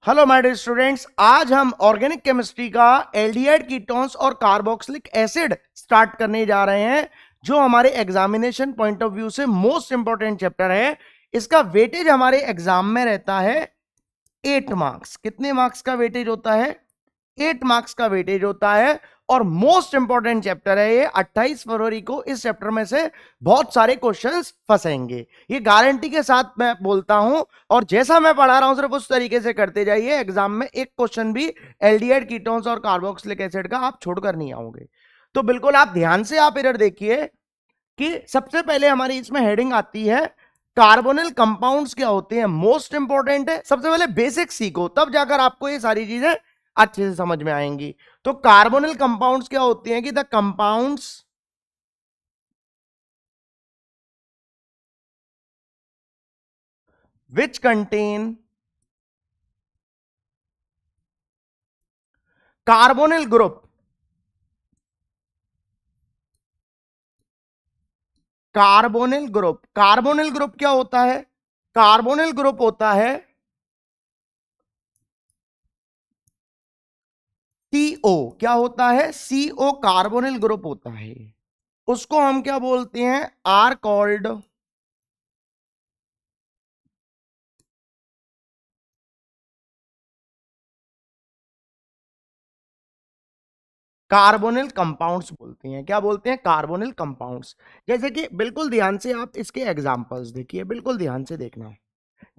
Hello my dear students, आज हम organic chemistry का एल्डिहाइड कीटोन्स और कार्बोक्सिलिक एसिड स्टार्ट करने जा रहे हैं, जो हमारे एग्जामिनेशन पॉइंट ऑफ व्यू से मोस्ट इंपॉर्टेंट चैप्टर है। इसका वेटेज हमारे एग्जाम में रहता है 8 मार्क्स। कितने मार्क्स का वेटेज होता है? 8 मार्क्स का वेटेज होता है और मोस्ट इंपॉर्टेंट चैप्टर है ये। 28 फरवरी को इस चैप्टर में से बहुत सारे क्वेश्चंस फंसेंगे, ये गारंटी के साथ मैं बोलता हूं। और जैसा मैं पढ़ा रहा हूं सिर्फ उस तरीके से करते जाइए, एग्जाम में एक क्वेश्चन भी एल्डिहाइड कीटोन्स और कार्बोक्सिलिक एसिड का आप छोड़कर नहीं आओगे। तो बिल्कुल आप ध्यान से आप इधर देखिए कि सबसे पहले हमारी इसमें हेडिंग आती है कार्बोनिल कंपाउंड्स क्या होते हैं। मोस्ट इंपॉर्टेंट है, सबसे पहले बेसिक सीखो, तब जाकर आपको ये सारी चीजें अच्छे से समझ में आएंगी। तो कार्बोनिल कंपाउंड्स क्या होती हैं कि the compounds which contain carbonyl group. Carbonyl group क्या होता है? कार्बोनिल ग्रुप होता है सीओ। क्या होता है? सीओ कार्बोनिल ग्रुप होता है। उसको हम क्या बोलते हैं? आर कॉल्ड कार्बोनिल कंपाउंड्स बोलते हैं। क्या बोलते हैं? Carbonyl compounds. जैसे कि बिल्कुल ध्यान से आप इसके एग्जांपल्स देखिए, बिल्कुल ध्यान से देखना है।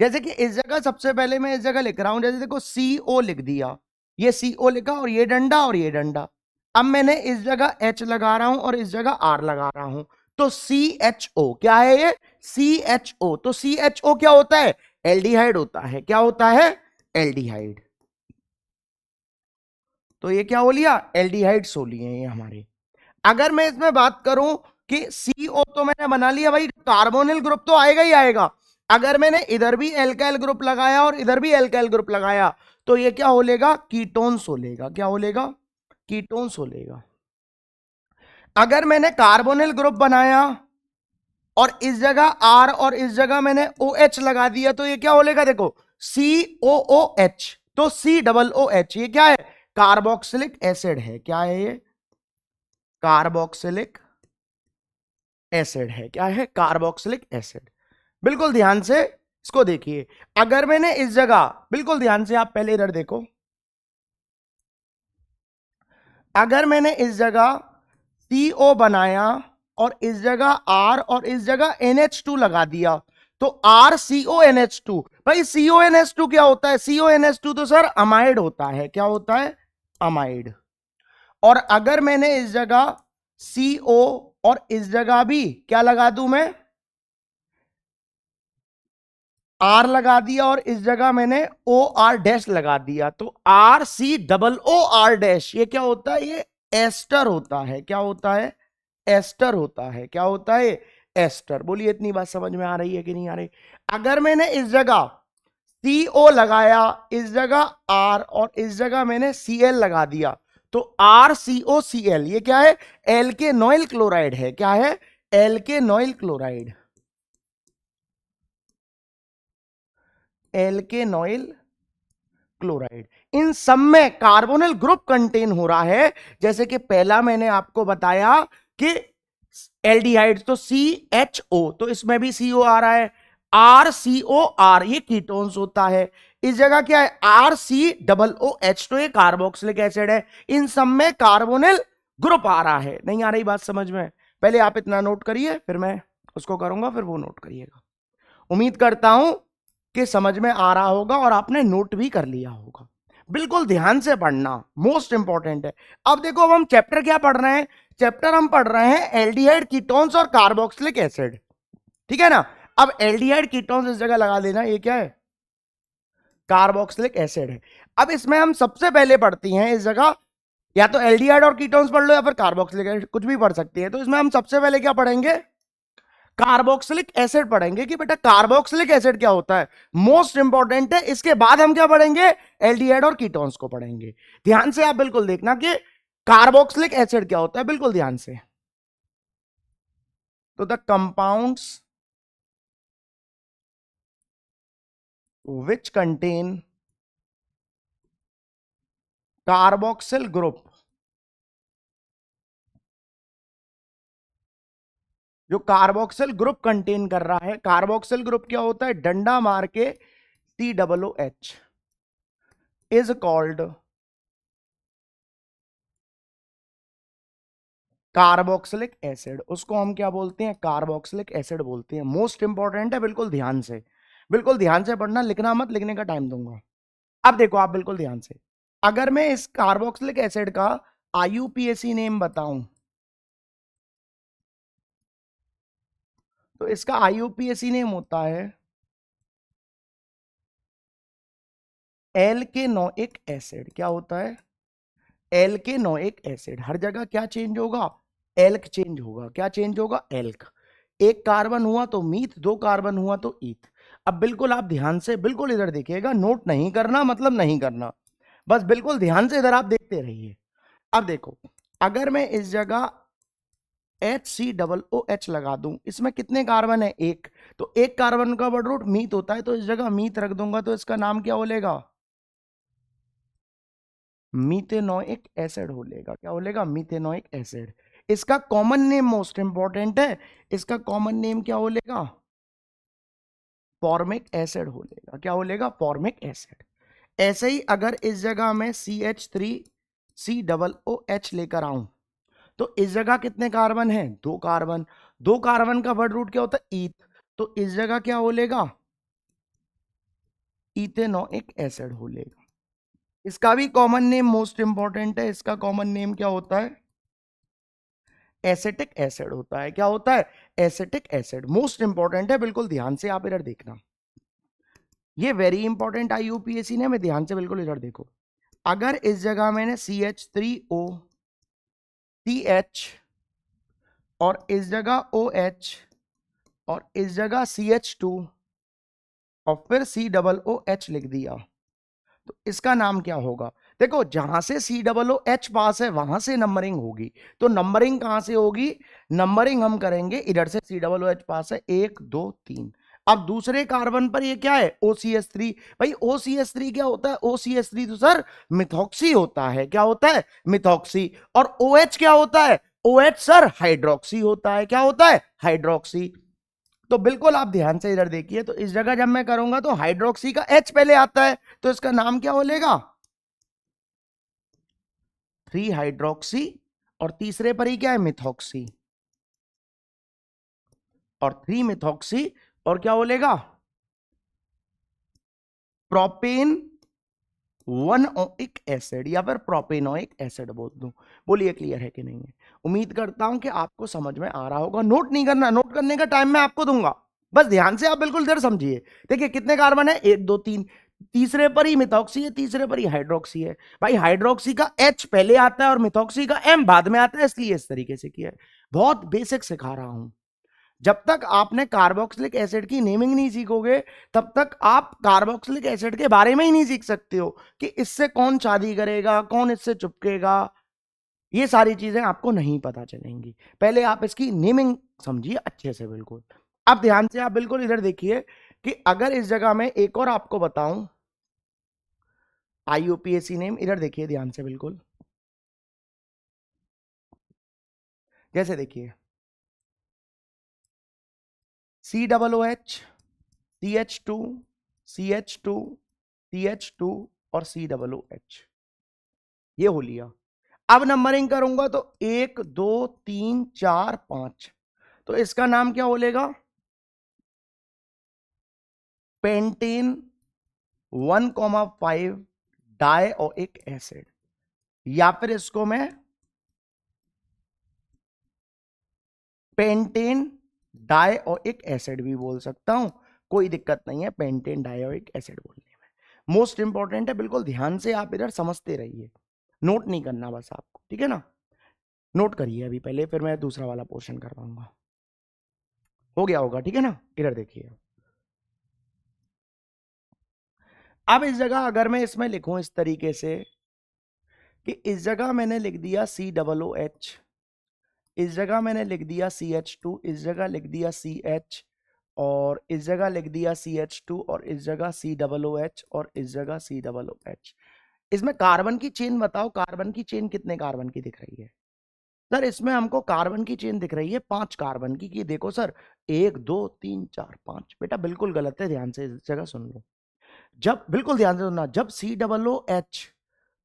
जैसे कि इस जगह सबसे पहले मैं इस जगह लिख रहा हूं, जैसे देखो CO लिख दिया, ये CO लिखा और ये डंडा और ये डंडा। अब मैंने इस जगह H लगा रहा हूं और इस जगह R लगा रहा हूं, तो CHO क्या है ये? CHO। तो CHO क्या होता है? एल्डिहाइड होता है। क्या होता है? एल्डिहाइड। तो ये क्या हो लिया? एल्डिहाइड्स हो लिए ये हमारे। अगर मैं इसमें बात करूं कि CO तो मैंने बना लिया भाई, कार्बोनिल ग्रुप तो आएगा ही आएगा। अगर मैंने इधर भी एल्काइल ग्रुप लगाया और इधर भी एल्काइल ग्रुप लगाया, तो ये क्या हो लेगा? कीटोन्स हो लेगा। क्या हो लेगा? कीटोन्स हो लेगा। अगर मैंने कार्बोनिल ग्रुप बनाया और इस जगह R और इस जगह मैंने OH लगा दिया, तो ये क्या हो लेगा? देखो, COOH। तो COOH ये क्या है? कार्बोक्सिलिक एसिड है। क्या है ये? कार्बोक्सिलिक एसिड है। क्या है? Carboxylic acid. बिल्कुल ध्यान से इसको देखिए। अगर मैंने इस जगह, बिल्कुल ध्यान से आप पहले इधर देखो, अगर मैंने इस जगह CO बनाया और इस जगह R और इस जगह NH2 लगा दिया, तो RCONH2। भाई CONH2 क्या होता है? CONH2 तो सर अमाइड होता है। क्या होता है? अमाइड। और अगर मैंने इस जगह CO और इस जगह भी क्या लगा दूं मैं? आर लगा दिया और इस जगह मैंने OR डैश लगा दिया, तो RCOOR डैश ये क्या होता है? ये एस्टर होता है। क्या होता है? एस्टर होता है। क्या होता है? एस्टर। बोलिए, इतनी बात समझ में आ रही है कि नहीं आ रही? अगर मैंने इस जगह CO लगाया, इस जगह R और इस जगह मैंने Cl लगा दिया, तो RCOCl ये क्या है? एल्केनॉइल क्लोराइड है। क्या है? एल्केनॉइल क्लोराइड। एल्केनॉइल क्लोराइड। इन सब में कार्बोनिल ग्रुप कंटेन हो रहा है। जैसे कि पहला मैंने आपको बताया कि एल्डिहाइड, तो CHO, तो इसमें भी CO आ रहा है। RCOR ये कीटोन्स होता है। इस जगह क्या है? RCOOH, तो ये कार्बोक्सिलिक एसिड है। इन सब में कार्बोनिल ग्रुप आ रहा है। नहीं आ रही बात समझ में? पहले आप इतना नोट करिए, फिर मैं उसको करूंगा, फिर वो नोट करिएगा। उम्मीद करता हूं कि समझ में आ रहा होगा और आपने नोट भी कर लिया होगा। बिल्कुल ध्यान से पढ़ना, मोस्ट इंपॉर्टेंट है। अब देखो, अब हम चैप्टर क्या पढ़ रहे हैं? चैप्टर हम पढ़ रहे हैं एल्डिहाइड कीटोन्स और कार्बोक्सिलिक एसिड। ठीक है ना? अब एल्डिहाइड कीटोन्स इस जगह लगा देना, ये क्या है? कार्बोक्सिलिक एसिड है। अब इसमें हम सबसे पहले पढ़ती हैं इस जगह, या तो एल्डिहाइड और कीटोन्स पढ़ लो या फिर कार्बोक्सिलिक एसिड, कुछ भी पढ़ सकती है। तो इसमें हम सबसे पहले क्या पढ़ेंगे? कार्बोक्सिलिक एसिड पढ़ेंगे कि बेटा कार्बोक्सिलिक एसिड क्या होता है, मोस्ट इंपॉर्टेंट है। इसके बाद हम क्या पढ़ेंगे? एल्डिहाइड और कीटोन्स को पढ़ेंगे। ध्यान से आप बिल्कुल देखना कि कार्बोक्सिलिक एसिड क्या होता है, बिल्कुल ध्यान से। तो the compounds which contain carboxyl group, जो कार्बोक्सिल ग्रुप कंटेन कर रहा है, कार्बोक्सिल ग्रुप क्या होता है, डंडा मार के COOH is called carboxylic acid. उसको हम क्या बोलते हैं, कार्बोक्सिलिक एसिड बोलते हैं। मोस्ट इंपॉर्टेंट है, बिल्कुल ध्यान से, बिल्कुल ध्यान से पढ़ना, लिखना मत, लिखने का टाइम दूंगा। अब देखो आप बिल्कुल ध्यान से, अगर मैं इस कार्बोक्सिलिक एसिड का IUPAC नेम बताऊं, तो इसका IUPAC नेम होता है एल्केनोइक एसिड। क्या होता है, एल्केनोइक एसिड। हर जगह क्या चेंज होगा, एल्क चेंज होगा। क्या चेंज होगा, एल्क। एक कार्बन हुआ तो मीथ, दो कार्बन हुआ तो ईथ। अब बिल्कुल आप ध्यान से बिल्कुल इधर देखिएगा, नोट नहीं करना मतलब नहीं करना, बस बिल्कुल ध्यान से इधर आप देखते रहिए। अब देखो, अगर मैं इस जगह HCOOH लगा दूं, इसमें कितने कार्बन है, एक, तो एक कार्बन का वर्ड रूट मीथ होता है, तो इस जगह मीथ रख दूंगा, तो इसका नाम क्या बोलेगा, मीथेनोइक एसिड होलेगा। क्या बोलेगा, मीथेनोइक एसिड। इसका कॉमन नेम मोस्ट इंपॉर्टेंट है, इसका कॉमन नेम क्या बोलेगा, फॉर्मिक एसिड होलेगा। क्या बोलेगा, फॉर्मिक एसिड। ऐसे ही अगर इस जगह में CH3COOH लेकर आऊं, तो इस जगह कितने कार्बन हैं, दो कार्बन। दो कार्बन का वर्ड रूट क्या होता है, ईथ, तो इस जगह क्या बोलेगा, इथेनोइक एसिड होलेगा। इसका भी कॉमन नेम मोस्ट इंपॉर्टेंट है, इसका कॉमन नेम क्या होता है, एसिटिक एसिड होता है। क्या होता है, एसिटिक एसिड। मोस्ट इंपॉर्टेंट है, बिल्कुल ध्यान से आप इधर देखना, ये वेरी इंपॉर्टेंट IUPAC ने, मैं ध्यान से बिल्कुल इधर देखो। अगर इस जगह मैंने CH3OCH और इस जगह OH और इस जगह CH2 और फिर COOH लिख दिया, तो इसका नाम क्या होगा, देखो जहां से COOH पास है वहां से नंबरिंग होगी, तो नंबरिंग कहां से होगी, नंबरिंग हम करेंगे इधर से, COOH पास है, 1 2 3। अब दूसरे कार्बन पर ये क्या है, OCH3। भाई OCH3 क्या होता है, OCH3 तो सर मिथॉक्सी होता है। क्या होता है, मिथॉक्सी। और OH क्या होता है, OH सर हाइड्रोक्सी होता है। क्या होता है, हाइड्रोक्सी। तो बिल्कुल आप ध्यान से इधर देखिए, तो इस जगह जब मैं करूंगा तो हाइड्रोक्सी का H पहले आता है, तो इसका नाम क्या बोलेगा, 3 हाइड्रोक्सी, और तीसरे पर ही क्या है, मिथॉक्सी, और 3 मिथॉक्सी, और क्या बोलेगा, प्रोपेन वनओइक एसिड, या फिर प्रोपेनोइक एसिड बोल दूं। बोलिए क्लियर है कि नहीं है। उम्मीद करता हूं कि आपको समझ में आ रहा होगा। नोट नहीं करना, नोट करने का टाइम मैं आपको दूंगा, बस ध्यान से आप बिल्कुल इधर समझिए। देखिए कितने कार्बन है, 1 2 3, तीसरे पर ही मिथॉक्सी है, तीसरे पर ही हाइड्रोक्सी है। भाई हाइड्रोक्सी का H पहले आता है और मिथॉक्सी का M बाद में आता है, इसलिए इस तरीके से किया है। बहुत बेसिक सिखा रहा हूं। जब तक आपने कार्बोक्सिलिक एसिड की नेमिंग नहीं सीखोगे, तब तक आप कार्बोक्सिलिक एसिड के बारे में ही नहीं सीख सकते हो कि इससे कौन शादी करेगा, कौन इससे चिपकेगा। ये सारी चीजें आपको नहीं पता चलेंगी, पहले आप इसकी नेमिंग समझिए अच्छे से बिल्कुल। अब ध्यान से आप बिल्कुल इधर देखिए कि अगर इस जगह में एक और आपको बताऊं IUPAC नेम, इधर देखिए ध्यान से बिल्कुल, जैसे देखिए COOH, CH2, CH2, CH2 और COOH, ये हो लिया। अब नंबरिंग करूंगा तो 1 2 3 4 5, तो इसका नाम क्या बोलेगा, पेंटेन 1,5 डाइओइक एसिड, या फिर इसको मैं पेंटेन डाइओइक एसिड भी बोल सकता हूं, कोई दिक्कत नहीं है पेंटेन डाइओइक एसिड बोलने में। मोस्ट इंपॉर्टेंट है, बिल्कुल ध्यान से आप इधर समझते रहिए, नोट नहीं करना बस आपको, ठीक है ना। नोट करिए अभी पहले, फिर मैं दूसरा वाला पोर्शन करवाऊंगा। हो गया होगा, ठीक है ना। इधर देखिए, अब इस जगह अगर मैं इसमें लिखूं इस तरीके से कि इस जगह मैंने लिख दिया COOH, इस जगह मैंने लिख दिया CH2, इस जगह लिख दिया CH, और इस जगह लिख दिया CH2, और इस जगह COOH, और इस जगह COOH। इसमें कार्बन की चेन बताओ, कार्बन की चेन कितने कार्बन की दिख रही है सर? इसमें हमको कार्बन की चेन दिख रही है 5 कार्बन की। कि देखो सर 1 2 3 4 5। बेटा बिल्कुल गलत है, ध्यान से इस जगह सुन लो। जब, बिल्कुल ध्यान से सुनना, जब COOH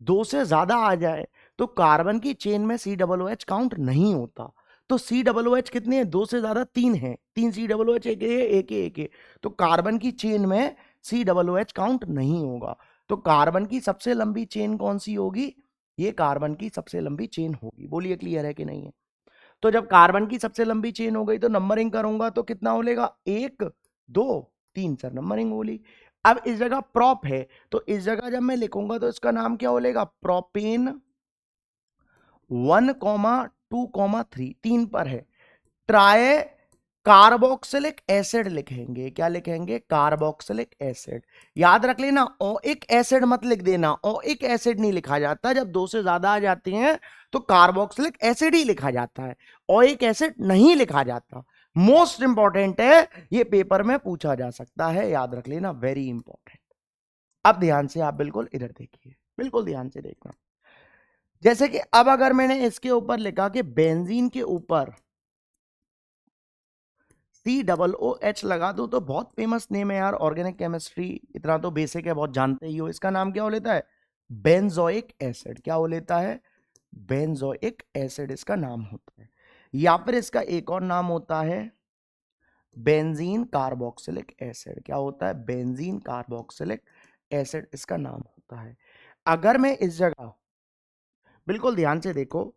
2 से ज्यादा आ जाए तो कार्बन की चेन में COOH काउंट नहीं होता। तो COOH कितने हैं? 2 से ज्यादा 3 है, 3 COOH, एक एक। तो कार्बन की चेन में COOH काउंट नहीं होगा। तो कार्बन की सबसे लंबी चेन कौन सी होगी? ये कार्बन की सबसे लंबी चेन होगी। बोलिए क्लियर है कि नहीं है? तो जब कार्बन की सबसे लंबी चेन हो गई तो नंबरिंग करूंगा तो कितना हो लेगा? 1 2 3 सर, नंबरिंग बोली। अब इस जगह प्रॉप है तो इस जगह जब मैं लिखूंगा तो इसका नाम क्या हो लेगा? प्रोपेन 1,2,3, 3 पर है। ट्राई कार्बोक्सिलिक एसिड लिखेंगे। क्या लिखेंगे? Carboxylic acid. याद रख लेना, ओइक एसिड मत लिख देना। ओइक एसिड नहीं लिखा जाता, जब 2 से ज्यादा आ जाते हैं तो कार्बोक्सिलिक एसिड ही लिखा जाता है, ओइक एसिड नहीं लिखा जाता। मोस्ट इंपॉर्टेंट है, ये पेपर में पूछा जा सकता है, याद रख लेना, वेरी इंपॉर्टेंट। अब ध्यान से आप बिल्कुल इधर देखिए, बिल्कुल ध्यान से देखना। जैसे कि अब अगर मैंने इसके ऊपर लिखा कि बेंजीन के ऊपर COOH लगा दो तो बहुत फेमस नेम है यार, ऑर्गेनिक केमिस्ट्री इतना तो बेसिक है, बहुत जानते ही हो। इसका नाम क्या हो लेता है? Benzoic acid. क्या हो लेता है? बेंजोइक एसिड इसका नाम होता है। या फिर इसका एक और नाम होता है बेंजीन कार्बोक्सिलिक एसिड। क्या होता है? बेंजीन कार्बोक्सिलिक एसिड इसका नाम होता है। अगर मैं इस जगह, बिल्कुल ध्यान से देखो,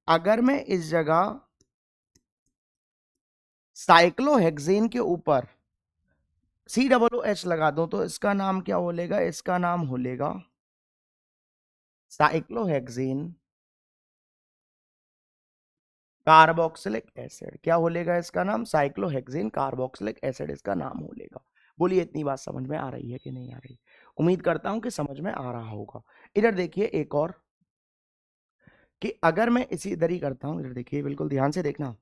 अगर मैं इस जगह साइक्लोहेक्सेन के ऊपर COOH लगा दूं तो इसका नाम क्या हो लेगा? इसका नाम हो लेगा साइक्लोहेक्सेन कार्बोक्सिलिक एसिड। क्या हो लेगा इसका नाम? साइक्लोहेक्सेन कार्बोक्सिलिक एसिड इसका नाम हो लेगा। बोलिए इतनी बात समझ में आ रही है कि नहीं आ रही? उम्मीद करता हूं कि समझ में आ रहा होगा। इधर देखिए एक और, कि अगर मैं इसी इधर ही करता हूं, इधर देखिए बिल्कुल ध्यान से देखना।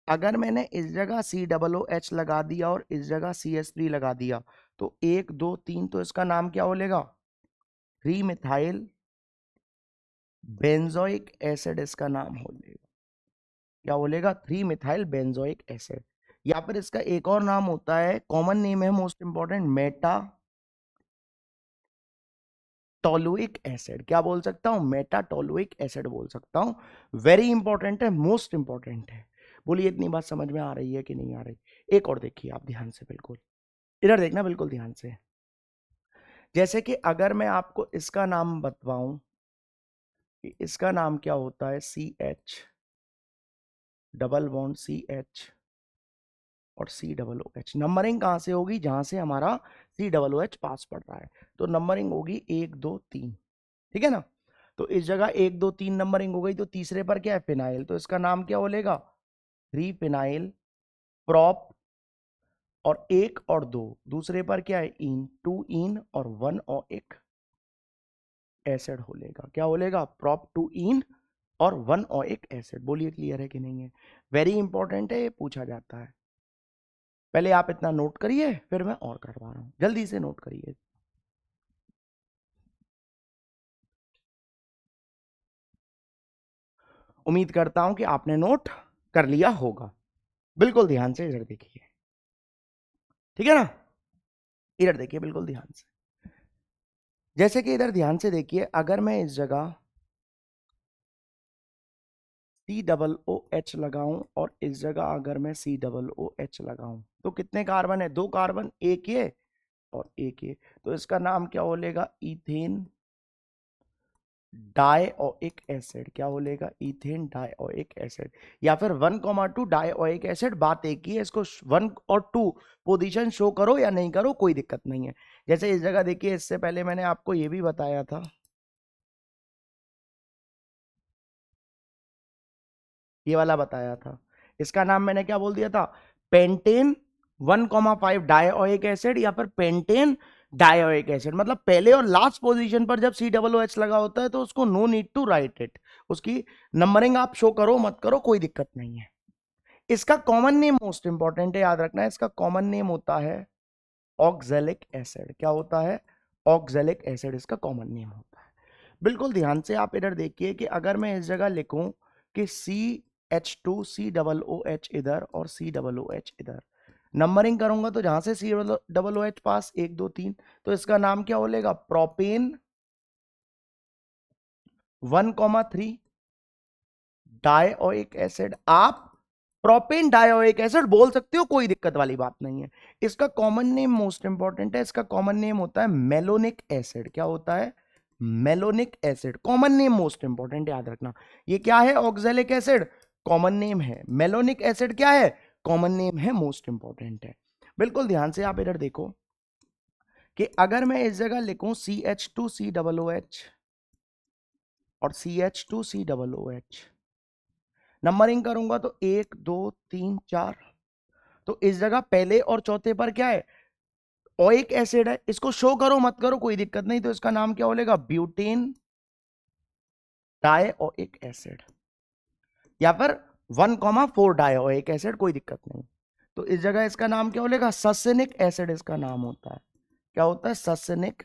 अगर मैंने इस जगह COOH लगा दिया और इस जगह CH3 लगा दिया तो 1 2 3, तो इसका नाम क्या हो लेगा? 3 मिथाइल बेंजोइक एसिड इसका नाम हो लेगा। क्या बोलेगा? 3 मिथाइल बेंजोइक एसिड। या फिर इसका एक और नाम होता है, कॉमन नेम है, मोस्ट इंपॉर्टेंट, मेटा टोलुइक एसिड। क्या बोल सकता हूं? मेटा टोलुइक एसिड बोल सकता हूं। वेरी इंपॉर्टेंट है, मोस्ट इंपॉर्टेंट है। बोलिए इतनी बात समझ में आ रही है कि नहीं आ रही? एक और देखिए आप ध्यान से, बिल्कुल इधर देखना, बिल्कुल ध्यान से। जैसे कि अगर मैं आपको इसका नाम बतवाऊं कि इसका नाम क्या होता है? CH डबल बॉन्ड CH और COOH। नंबरिंग कहां से होगी? जहां से हमारा COOH पास पड़ रहा है, तो नंबरिंग होगी 1 2 3। ठीक है ना? तो इस जगह 1 2 3 नंबरिंग हो गई, तो तीसरे पर क्या है? फिनाइल। तो इसका नाम क्या बोलेगा? 3 फिनाइल प्रॉप, और 1 और 2 दूसरे पर क्या है? इन, 2 इन और 1 और 1 एसिड हो लेगा। क्या हो लेगा? प्रॉप 2 इन और 1 और 1 एसिड। बोलिए क्लियर है कि नहीं है? वेरी इंपॉर्टेंट है, ये पूछा जाता है। पहले आप इतना नोट करिए, फिर मैं और करवा रहा हूं, जल्दी से नोट करिए। उम्मीद करता हूं कि आपने नोट कर लिया होगा। बिल्कुल ध्यान से इधर देखिए, ठीक है ना? इधर देखिए बिल्कुल ध्यान से। जैसे कि इधर ध्यान से देखिए, अगर मैं इस जगह COOH लगाऊं और इस जगह अगर मैं COOH लगाऊं तो कितने कार्बन है? 2 कार्बन, एक ये और एक ये। तो इसका नाम क्या हो लेगा? Ethane dioic acid. क्या बोलेगा? Ethane dioic acid. या फिर 1,2 डाइओइक एसिड। बात एक ही है, इसको 1 और 2 पोजीशन शो करो या नहीं करो, कोई दिक्कत नहीं है। जैसे इस जगह देखिए, इससे पहले मैंने आपको ये भी बताया था, ये वाला बताया था, इसका नाम मैंने क्या बोल दिया था? पेंटेन 1,5 डाइओइक एसिड या फिर पेंटेन डाइओइक एसिड। मतलब पहले और लास्ट पोजीशन पर जब COOH लगा होता है तो उसको no need to write it, उसकी नंबरिंग आप शो करो मत करो, कोई दिक्कत नहीं है। इसका कॉमन नेम मोस्ट इंपॉर्टेंट है, याद रखना है, इसका कॉमन नेम होता है ऑक्सैलिक एसिड। क्या होता है? ऑक्सैलिक एसिड इसका कॉमन नेम होता है। बिल्कुल ध्यान से आप इधर देखिए कि अगर मैं इस जगह लिखूं कि CH2 COOH इधर और COOH इधर, नंबरिंग करूंगा तो जहां से COOH पास 1 2 3, तो इसका नाम क्या बोलेगा? Propane 1,3 dioic acid. आप प्रोपेन डायोइक एसिड बोल सकते हो, कोई दिक्कत वाली बात नहीं है। इसका कॉमन नेम मोस्ट इंपॉर्टेंट है, इसका कॉमन नेम होता है मेलोनिक एसिड। क्या होता है? Malonic acid. Common name most important, याद रखना। ये क्या है? ऑक्सैलिक एसिड, कॉमन नेम है। मेलोनिक एसिड क्या है? कॉमन नेम है, मोस्ट इंपॉर्टेंट है। बिल्कुल ध्यान से आप इधर देखो कि अगर मैं इस जगह लिखूं CH2COOH और CH2COOH, नंबरिंग करूंगा तो 1 2 3 4, तो इस जगह पहले और चौथे पर क्या है? ओइक एसिड है। इसको शो करो मत करो कोई दिक्कत नहीं, तो इसका नाम क्या बोलेगा? ब्यूटेन डायोइक एसिड, या फिर 1,4 डायोइक एसिड, कोई दिक्कत नहीं। तो इस जगह इसका नाम क्या बोलेगा? ससेनिक एसिड इसका नाम होता है। क्या होता है? Succinic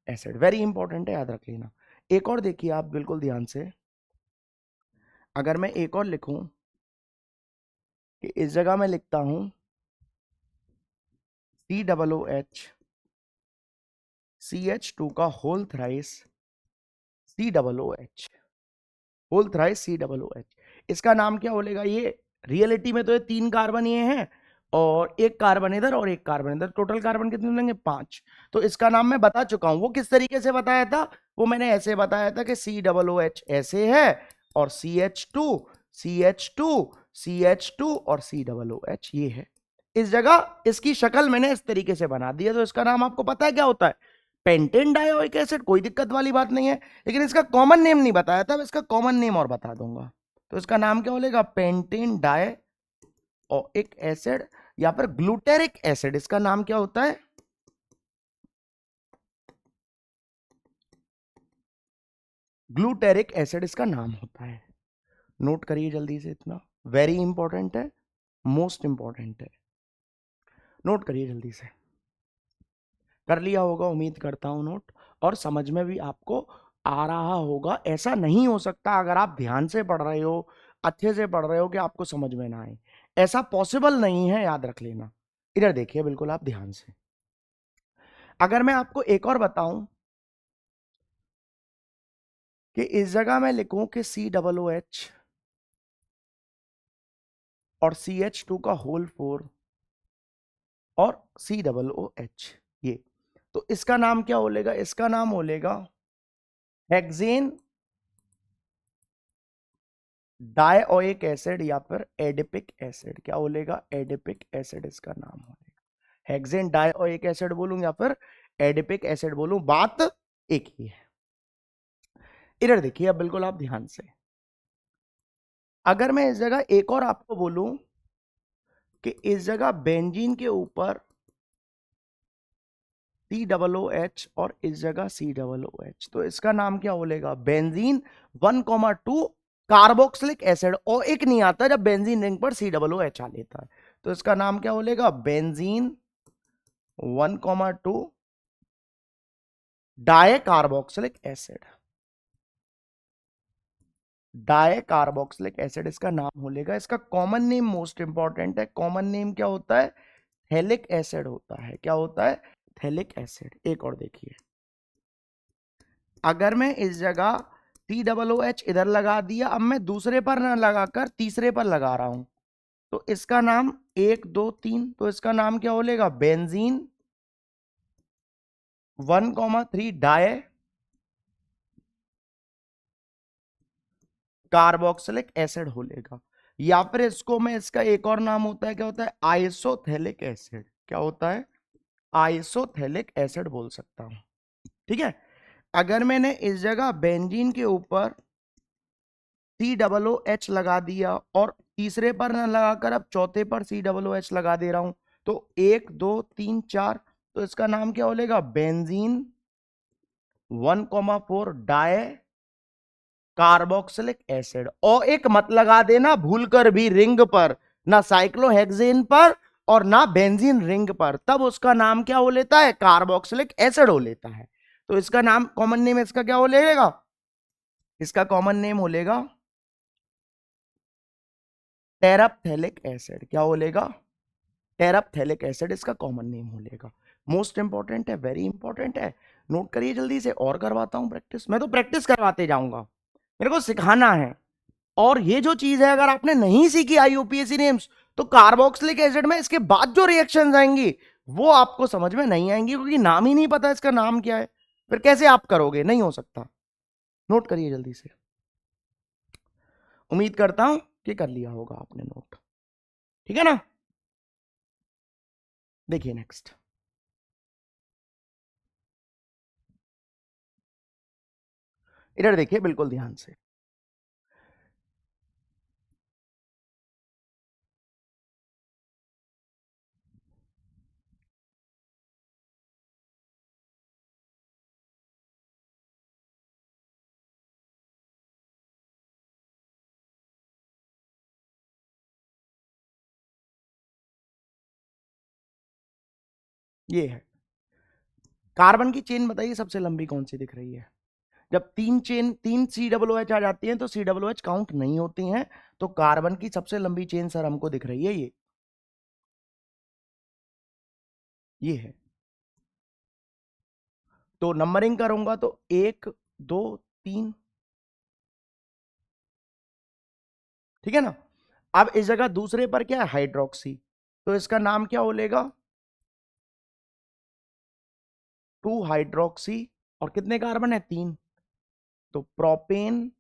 acid. वेरी इंपॉर्टेंट है, याद रख लेना। एक और देखिए आप बिल्कुल ध्यान से, अगर मैं एक और लिखूं कि इस जगह मैं लिखता हूं COOH CH2 का whole thrice COOH, whole thrice COOH, इसका नाम क्या बोलेगा? ये रियलिटी में तो ये 3 कार्बन ये हैं और 1 कार्बन इधर और 1 कार्बन इधर, टोटल कार्बन कितने मिलेंगे? 5। तो इसका नाम मैं बता चुका हूं। वो किस तरीके से बताया था? वो मैंने ऐसे बताया था कि COOH ऐसे है और CH2 CH2 CH2 और COOH ये है। इस जगह इसकी शक्ल मैंने इस तरीके से बना दी है, तो इसका नाम आपको पता है क्या होता है? Pentane dioic acid. कोई दिक्कत वाली बात नहीं है, लेकिन इसका कॉमन नेम नहीं बताया था, इसका कॉमन नेम और बता दूंगा। तो इसका नाम क्या बोलेगा? पेंटेन डायोइक एसिड, या फिर ग्लूटेरिक एसिड। इसका नाम क्या होता है? ग्लूटेरिक एसिड इसका नाम होता है। नोट करिए जल्दी से, इतना वेरी इंपॉर्टेंट है, मोस्ट इंपॉर्टेंट है। नोट करिए जल्दी से। कर लिया होगा उम्मीद करता हूं नोट, और समझ में भी आपको आ रहा होगा। ऐसा नहीं हो सकता अगर आप ध्यान से पढ़ रहे हो, अच्छे से पढ़ रहे हो, कि आपको समझ में ना आए। ऐसा पॉसिबल नहीं है, याद रख लेना। इधर देखिए बिल्कुल आप ध्यान से, अगर मैं आपको एक और बताऊं कि इस जगह मैं लिखूं कि COOH और CH2 का होल 4 और COOH ये, तो इसका नाम क्या बोलेगा? इसका नाम बोलेगा हेक्सेन डायोइक एसिड, या फिर एडिपिक एसिड। क्या बोलेगा? एडिपिक एसिड इसका नाम होगा। हेक्सेन डायोइक एसिड बोलूं या फिर एडिपिक एसिड बोलूं, बात एक ही है। इधर देखिए अब बिल्कुल आप ध्यान से, अगर मैं इस जगह एक और आपको बोलूं कि इस जगह बेंजीन के ऊपर COOH और इस जगह COOH, तो इसका नाम क्या बोलेगा? Benzene 1,2 carboxylic acid. ओ एक नहीं आता जब बेंजीन रिंग पर COOH आ लेता है, तो इसका नाम क्या बोलेगा? Benzene 1,2 di carboxylic acid. Di carboxylic acid इसका नाम बोलेगा। इसका कॉमन नेम मोस्ट इंपॉर्टेंट है। कॉमन नेम क्या होता है? थैलिक एसिड होता है। क्या होता है? Phthalic acid. एक और देखिए, अगर मैं इस जगह COOH इधर लगा दिया, अब मैं दूसरे पर ना लगाकर तीसरे पर लगा रहा हूं, तो इसका नाम 1 2 3, तो इसका नाम क्या बोलेगा? बेंजीन 1,3 डाई कार्बोक्सिलिक एसिड बोलेगा। या फिर इसको मैं, इसका एक और नाम होता है, क्या होता है? Isophthalic acid. क्या होता है? आइसोथैलिक एसिड बोल सकता हूं। ठीक है, अगर मैंने इस जगह बेंजीन के ऊपर COOH लगा दिया और तीसरे पर न लगाकर अब चौथे पर COOH लगा दे रहा हूं, तो 1 2 3 4, तो इसका नाम क्या बोलेगा? Benzene 1,4 di carboxylic acid. और एक मत लगा देना भूलकर भी रिंग पर, ना साइक्लोहेक्सेन पर और ना बेंजीन रिंग पर, तब उसका नाम क्या हो लेता है? कार्बोक्सिलिक एसिड हो लेता है। तो इसका नाम, कॉमन नेम इसका क्या हो लेगा? इसका कॉमन नेम हो लेगा टेराप्थेलिक एसिड। क्या हो लेगा? टेराप्थेलिक एसिड इसका कॉमन नेम हो लेगा। मोस्ट इंपॉर्टेंट है, वेरी इंपॉर्टेंट है, नोट करिए जल्दी से। और करवाता हूं प्रैक्टिस, मैं तो प्रैक्टिस करवाते जाऊंगा, मेरे को सिखाना है। और ये जो चीज है, अगर आपने नहीं सीखी आईयूपीएसी नेम्स, तो कार्बोक्सिलिक एसिड में इसके बाद जो रिएक्शंस आएंगी वो आपको समझ में नहीं आएंगी, क्योंकि नाम ही नहीं पता इसका नाम क्या है। फिर कैसे आप करोगे? नहीं हो सकता। नोट करिए जल्दी से। उम्मीद करता हूं कि कर लिया होगा आपने नोट। ठीक है ना? देखिए नेक्स्ट। इधर देखिए बिल्कुल ध्यान से। ये है कार्बन की चेन, बताइए सबसे लंबी कौन सी दिख रही है? जब तीन चेन, तीन सी डब्ल्यू एच आ जाती हैं तो सी डब्ल्यू एच काउंट नहीं होती हैं। तो कार्बन की सबसे लंबी चेन सर हमको दिख रही है ये है। तो नंबरिंग करूंगा तो 1 2 3। ठीक है ना? अब इस जगह दूसरे पर क्या है? हाइड्रोक्सी। तो इसका नाम क्या हो लेगा? 2 हाइड्रोक्सी। और कितने कार्बन है? 3। तो प्रोपेन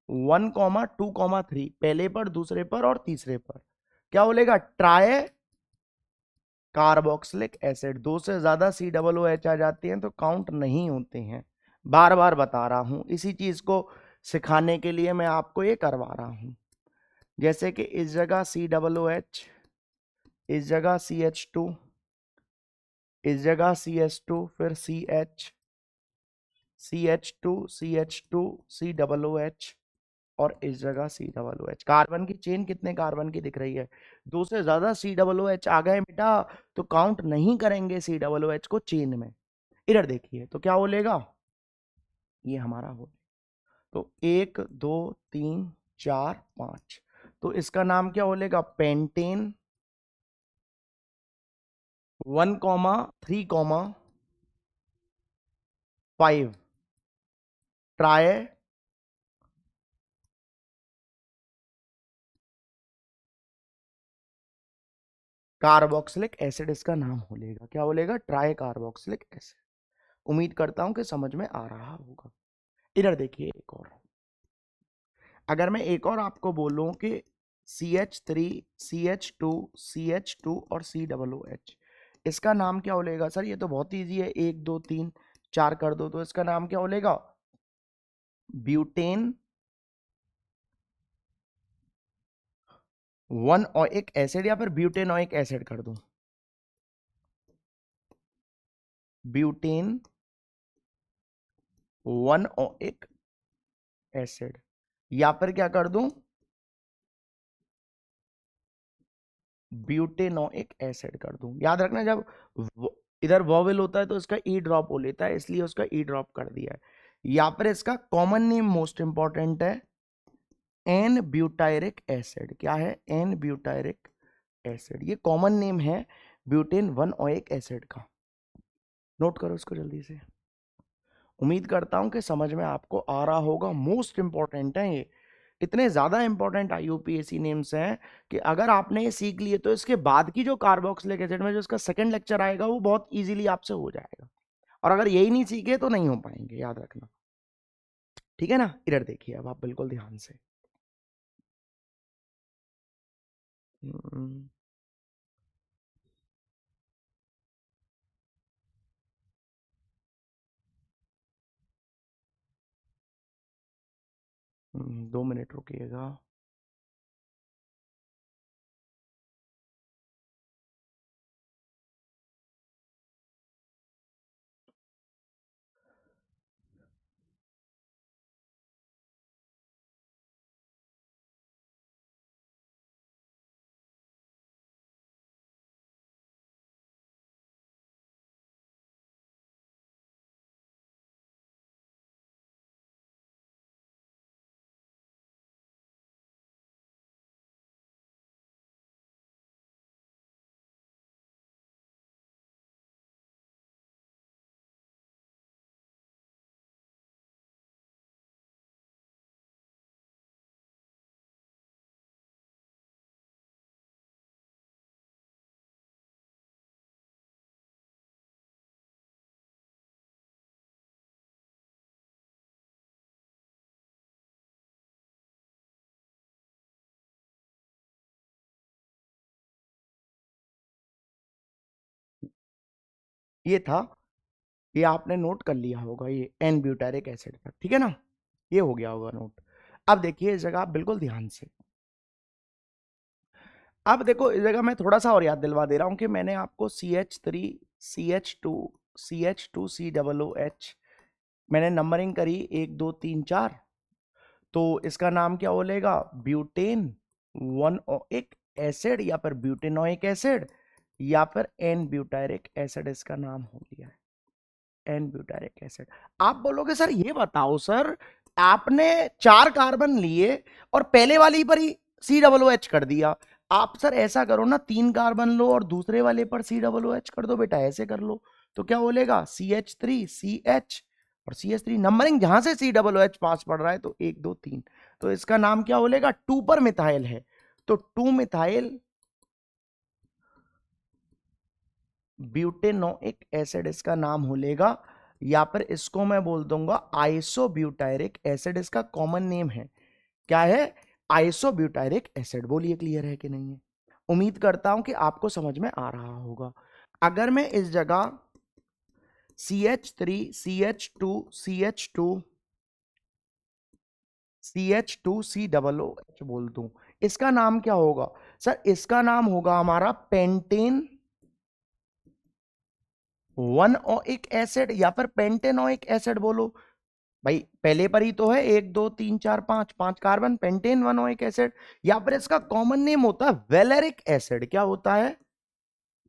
1 2 3, पहले पर, दूसरे पर और तीसरे पर क्या हो लेगा? Try carboxylic acid. दो से ज्यादा सी डबल ओ एच आ जाती हैं तो काउंट नहीं होते हैं। बार बार बता रहा हूं, इसी चीज को सिखाने के लिए मैं आपको ये करवा रहा हूं। जैसे कि इस जगह सी डबल ओ एच, इस जगह CH2, इस जगह CS2, फिर CH2 COOH, और इस जगह COOH। कार्बन की चेन कितने कार्बन की दिख रही है? दो से ज्यादा COOH आ गए बेटा तो काउंट नहीं करेंगे COOH को चेन में। इधर देखिए तो क्या बोलेगा? ये हमारा हो, तो 1 2 3 4 5। तो इसका नाम क्या बोलेगा? पेंटेन 1 3 5 ट्राई कार्बोक्सिलिक एसिड इसका नाम बोलेगा। क्या बोलेगा? Try carboxylic acid. उम्मीद करता हूं कि समझ में आ रहा होगा। इधर देखिए एक और, अगर मैं एक और आपको बोलूं कि CH3 CH2 और COOH, इसका नाम क्या बोलेगा? सर ये तो बहुत इजी है, 1 2 3 4 कर दो, तो इसका नाम क्या बोलेगा? ब्यूटेन 1 और 1 एसिड, या फिर ब्यूटेनोइक एसिड कर दूं? ब्यूटेन 1 और 1 एसिड, या फिर क्या कर दूं? ब्यूटेनोइक एसिड कर दूं। याद रखना, जब इधर वॉवेल होता है तो इसका ई ड्रॉप हो लेता है, इसलिए उसका ई ड्रॉप कर दिया है। या फिर इसका कॉमन नेम मोस्ट इंपॉर्टेंट है एन ब्यूटायरिक एसिड। क्या है? एन ब्यूटायरिक एसिड, ये कॉमन नेम है ब्यूटेन 1 और 1 एसिड का। नोट करो इसको जल्दी से। उम्मीद करता हूं कि समझ में आपको आ रहा होगा। मोस्ट इंपॉर्टेंट है ये, इतने ज्यादा इंपॉर्टेंट आईयूपीएसी नेम्स हैं कि अगर आपने ये सीख लिए तो इसके बाद की जो कार्बोक्सिलिक एसिड में जो इसका सेकंड लेक्चर आएगा वो बहुत इजीली आपसे हो जाएगा। और अगर यही नहीं सीखे तो नहीं हो पाएंगे, याद रखना। ठीक है ना? इधर देखिए अब आप बिल्कुल ध्यान से। हम्म, 2 मिनट रुकिएगा। ये था, ये आपने नोट कर लिया होगा, ये एन ब्यूटारिक एसिड तक, ठीक है ना, ये हो गया होगा नोट। अब देखिए इस जगह आप बिल्कुल ध्यान से, अब देखो इस जगह मैं थोड़ा सा और याद दिलवा दे रहा हूं कि मैंने आपको CH3 CH2 CH2 COOH मैंने नंबरिंग करी 1 2 3 4, तो इसका नाम क्या बोलेगा, ब्यूटेन वन एक एसिड या फिर ब्यूटेनोइक एसिड या फिर एन ब्यूटारिक एसिड इसका नाम हो गया है, एन ब्यूटारिक एसिड। आप बोलोगे सर ये बताओ सर, आपने 4 कार्बन लिए और पहले वाली पर ही COOH कर दिया, आप सर ऐसा करो ना, 3 कार्बन लो और दूसरे वाले पर COOH कर दो बेटा, ऐसे कर लो, तो क्या बोलेगा CH3 CH और CH3, नंबरिंग जहां से COOH पास पड़ रहा है तो 1 2 3, तो इसका नाम क्या बोलेगा, 2 पर मिथाइल है तो 2 मिथाइल ब्यूटेनोइक एसिड इसका नाम हो लेगा, या फिर इसको मैं बोल दूंगा आइसोब्यूटायरिक एसिड, इसका कॉमन नेम है, क्या है, आइसोब्यूटायरिक एसिड। बोलिए क्लियर है कि नहीं है, उम्मीद करता हूं कि आपको समझ में आ रहा होगा। अगर मैं इस जगह CH3 CH2 CH2 CH2COOH बोल दूं, इसका नाम क्या होगा सर, इसका नाम होगा हमारा पेंटेन वनओइक एसिड या फिर पेंटेनोइक एसिड बोलो भाई, पहले पर ही तो है 1 2 3 4 5 कार्बन, पेंटेन वनओइक एसिड, या फिर इसका कॉमन नेम होता है वेलेरिक एसिड, क्या होता है,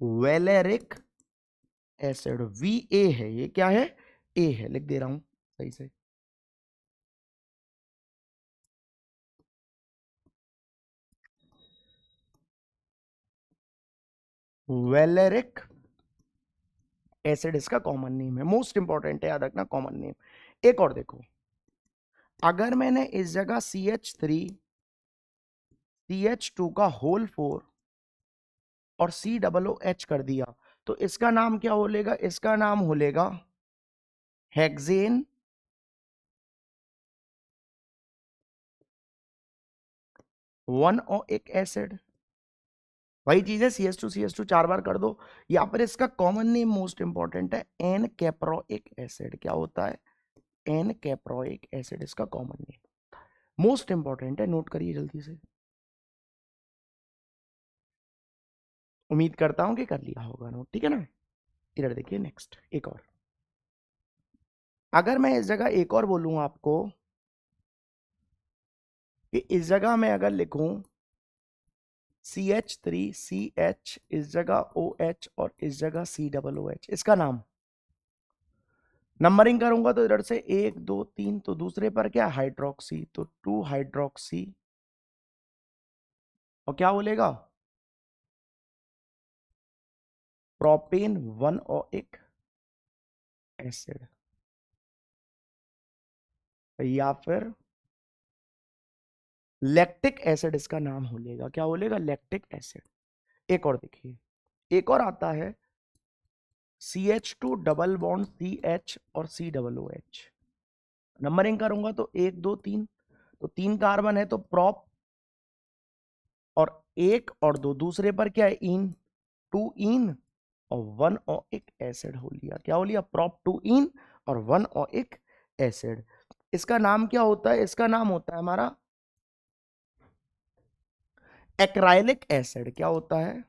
वेलेरिक एसिड, VA है ये, क्या है, ए है, लिख दे रहा हूं सही से, वेलेरिक एसिड इसका कॉमन नेम है, मोस्ट इंपॉर्टेंट है याद रखना कॉमन नेम। एक और देखो, अगर मैंने इस जगह CH3 CH2 का होल 4 और COOH कर दिया, तो इसका नाम क्या हो लेगा, इसका नाम हो लेगा हेक्सेन वनओइक एसिड, वही चीज है CH2 4 बार कर दो, या फिर इसका कॉमन नेम मोस्ट इंपॉर्टेंट है एन कैप्रोइक एसिड, क्या होता है, एन कैप्रोइक एसिड इसका कॉमन नेम, मोस्ट इंपॉर्टेंट है, नोट करिए जल्दी से, उम्मीद करता हूं कि कर लिया होगा नोट, ठीक है ना। इधर देखिए नेक्स्ट एक और, अगर मैं इस जगह एक और बोलूं आपको कि इस जगह मैं अगर लिखूं CH3CH, इस जगह OH और इस जगह COOH, इसका नाम नंबरिंग करूंगा तो इधर से 1 2 3, तो दूसरे पर क्या हाइड्रोक्सी, तो 2 हाइड्रोक्सी, और क्या बोलेगा प्रोपेन वनओइक एसिड, या फिर लैक्टिक एसिड इसका नाम हो लेगा, क्या बोलेगा लैक्टिक एसिड। एक और देखिए, एक और आता है CH2 डबल बॉन्ड CH और COOH, नंबरिंग करूंगा तो 1 2 3, तो 3 कार्बन है तो प्रोप और 1 और 2, दूसरे पर क्या है इन, 2 इन और 1 ओइक एसिड हो लिया, क्या हो लिया प्रोप 2 इन और 1 ओइक एसिड। इसका नाम क्या होता है, इसका नाम होता है हमारा एक्राइलिक एसिड, क्या होता है,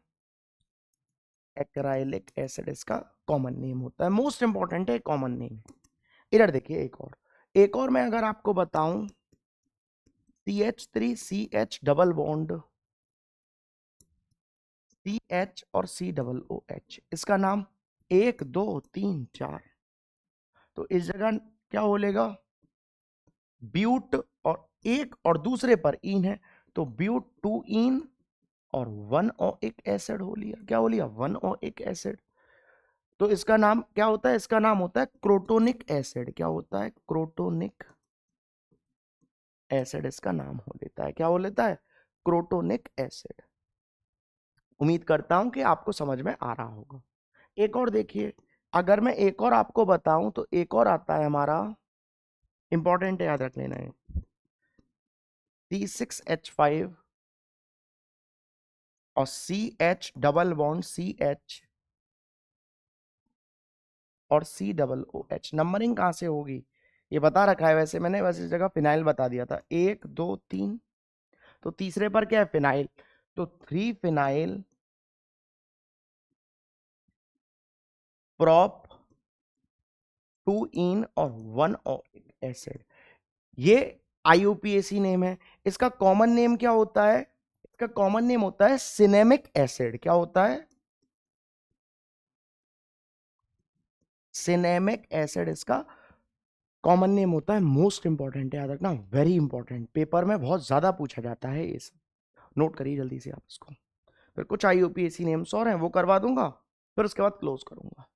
एक्राइलिक एसिड इसका कॉमन नेम होता है, मोस्ट इंपॉर्टेंट है कॉमन नेम। इधर देखिए एक और मैं अगर आपको बताऊं CH3CH डबल बॉन्ड CH और COOH, इसका नाम 1 2 3 4, तो इस जगह क्या बोलेगा ब्यूट, और एक और दूसरे पर इन है तो ब्यूट 2 इन और 1 ओइक एसिड हो लिया, क्या हो लिया 1 ओइक एसिड। तो इसका नाम क्या होता है, इसका नाम होता है क्रोटोनिक एसिड, क्या होता है क्रोटोनिक एसिड इसका नाम हो लेता है, क्या हो लेता है क्रोटोनिक एसिड। उम्मीद करता हूं कि आपको समझ में आ रहा होगा। एक और देखिए, अगर मैं एक और आपको बताऊं तो एक और आता है हमारा, इंपॉर्टेंट है याद रख लेना है, C6H5 और CH डबल बॉन्ड CH और COOH। नंबरिंग कहां से होगी ये बता रखा है वैसे मैंने, बस इस जगह फिनाइल बता दिया था, 1 2 3, तो तीसरे पर क्या है फिनाइल, तो 3 फिनाइल प्रोप 2 इन और 1 ओलिक एसिड। ये IUPAC नेम है। इसका कॉमन नेम क्या होता है, इसका कॉमन नेम होता है सिनेमिक एसिड। क्या होता है, सिनेमिक एसिड इसका कॉमन नेम होता है। मोस्ट इंपॉर्टेंट याद रखना, वेरी इंपॉर्टेंट, पेपर में बहुत ज्यादा पूछा जाता है ये सब, नोट करिए जल्दी से आप इसको। फिर कुछ IUPAC नेम्स और हैं वो करवा दूंगा, फिर उसके बाद क्लोज करूंगा,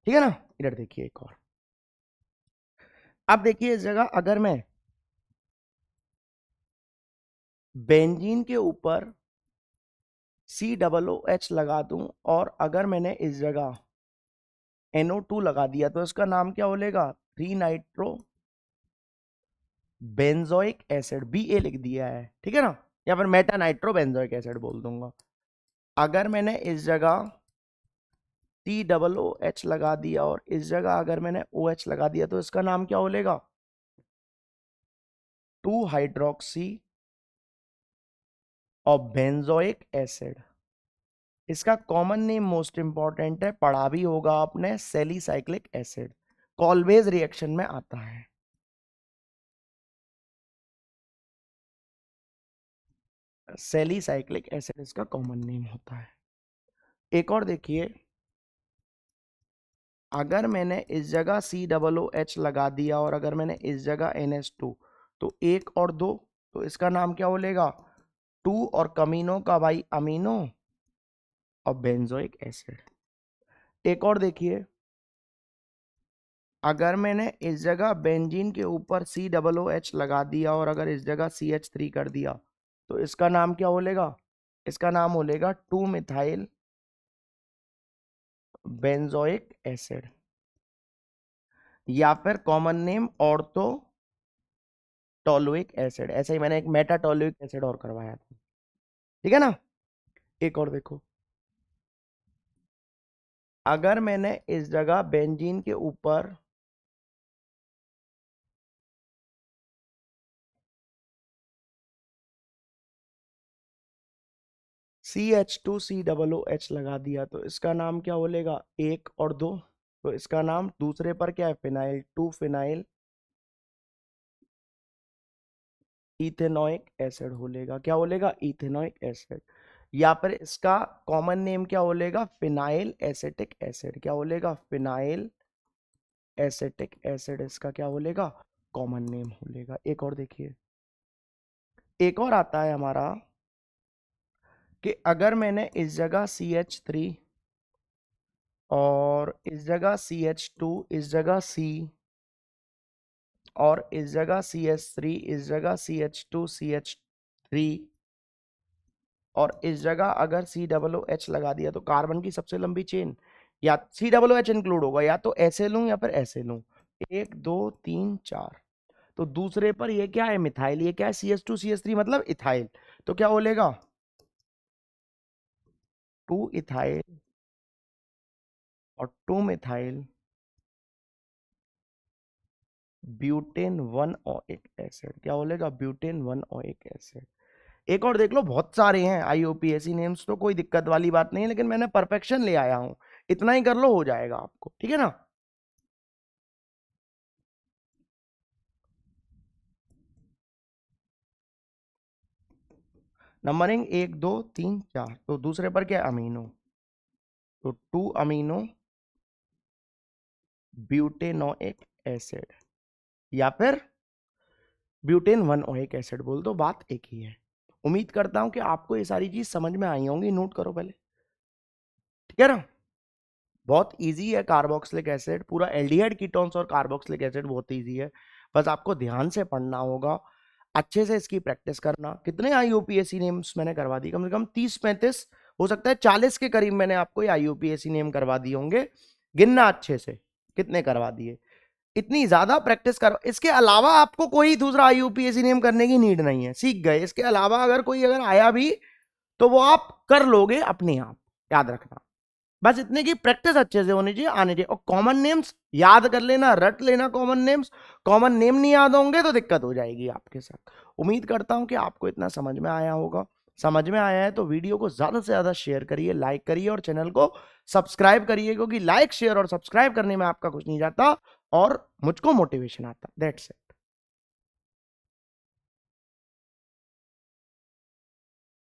ठीक है ना। इधर देखिए एक और, अब देखिए इस जगह अगर मैं बेंजीन के ऊपर COOH लगा दूं और अगर मैंने इस जगह NO2 लगा दिया तो इसका नाम क्या बोलेगा, 3 नाइट्रो बेंजोइक एसिड, BA लिख दिया है, ठीक है ना, या फिर मेटा नाइट्रो बेंजोइक एसिड बोल दूंगा। अगर मैंने इस जगह COOH लगा दिया और इस जगह अगर मैंने OH लगा दिया तो इसका नाम क्या बोलेगा, 2 हाइड्रोक्सी और बेंजोइक एसिड। इसका कॉमन नेम मोस्ट इंपॉर्टेंट है, पढ़ा भी होगा आपने, सेलीसाइक्लिक एसिड, कॉल्वेज रिएक्शन में आता है। सेलीसाइक्लिक एसिड इसका कॉमन नेम होता है। एक और देखिए, अगर मैंने इस जगह COOH लगा दिया और अगर मैंने इस जगह NH2, तो 1 और 2, तो इसका नाम क्या बोलेगा, 2 और कमीनो का भाई अमीनो और बेंजोइक एसिड। एक और देखिए, अगर मैंने इस जगह बेंजीन के ऊपर COOH लगा दिया और अगर इस जगह CH3 कर दिया तो इसका नाम क्या बोलेगा, इसका नाम बोलेगा 2 मिथाइल बेंजोइक एसिड, या फिर कॉमन नेम ऑर्थो टोलुइक एसिड। ऐसे ही मैंने एक मेटाटोलुइक एसिड और करवाया था, ठीक है ना। एक और देखो, अगर मैंने इस जगह बेंजीन के ऊपर CH2COOH लगा दिया तो इसका नाम क्या बोलेगा, 1 और 2, तो इसका नाम दूसरे पर क्या है फिनाइल, 2 फिनाइल इथेनोइक एसिड बोलेगा। क्या बोलेगा, इथेनोइक एसिड, या फिर इसका कॉमन नेम क्या बोलेगा, फिनाइल एसिटिक एसिड। क्या बोलेगा, फिनाइल एसिटिक एसिड इसका क्या बोलेगा, कॉमन नेम बोलेगा। एक और देखिए, एक और आता है हमारा कि अगर मैंने इस जगह CH3 और इस जगह CH2, इस जगह C और इस जगह CH3, इस जगह CH2 CH3 और इस जगह अगर COOH लगा दिया तो कार्बन की सबसे लंबी चेन, या COOH इंक्लूड होगा, या तो ऐसे लूं या फिर ऐसे लूं, 1 2 3 4, तो दूसरे पर ये क्या है मिथाइल, ये क्या है CH2 CH3 मतलब इथाइल, तो क्या बोलेगा 2 इथाइल और 2 मिथाइल ब्यूटेन 1 ओइक एसिड। क्या बोलेगा, ब्यूटेन 1 ओइक एसिड। एक और देख लो, बहुत सारे हैं IUPAC नेम्स, तो कोई दिक्कत वाली बात नहीं है, लेकिन मैंने परफेक्शन ले आया हूं, इतना ही कर लो हो जाएगा आपको, ठीक है ना। नंबरिंग 1 2 3 4, तो दूसरे पर क्या है अमीनो, तो 2 अमीनो ब्यूटेनोइक एसिड, या फिर ब्यूटेन 1 ओइक एसिड बोल दो, बात एक ही है। उम्मीद करता हूं कि आपको ये सारी चीज समझ में आई होंगी, नोट करो पहले, ठीक है ना। बहुत इजी है कार्बोक्सिलिक एसिड, पूरा एल्डिहाइड कीटोन्स और कार्बोक्सिलिक एसिड बहुत इजी है, बस आपको ध्यान से पढ़ना होगा, अच्छे से इसकी प्रैक्टिस करना। कितने IUPAC नेम्स मैंने करवा दी, कम से कम 30-35, हो सकता है 40 के करीब मैंने आपको IUPAC नेम करवा दिए होंगे, गिनना अच्छे से कितने करवा दिए। इतनी ज्यादा प्रैक्टिस करो, इसके अलावा आपको कोई दूसरा IUPAC नेम करने की नीड नहीं है, सीख गए। इसके अलावा अगर कोई अगर आया भी तो वो आप कर लोगे अपने आप, याद रखना। बस इतने की प्रैक्टिस अच्छे से होनी चाहिए, आने चाहिए। और कॉमन नेम्स याद कर लेना, रट लेना कॉमन नेम्स। कॉमन नेम नहीं याद होंगे तो दिक्कत हो जाएगी आपके साथ। उम्मीद करता हूं कि आपको इतना समझ में आया होगा। समझ में आया है तो वीडियो को ज्यादा से ज्यादा शेयर करिए, लाइक करिए और चैनल को सब्सक्राइब करिए, क्योंकि लाइक शेयर और सब्सक्राइब करने में आपका कुछ नहीं जाता और मुझको मोटिवेशन आता। That's it.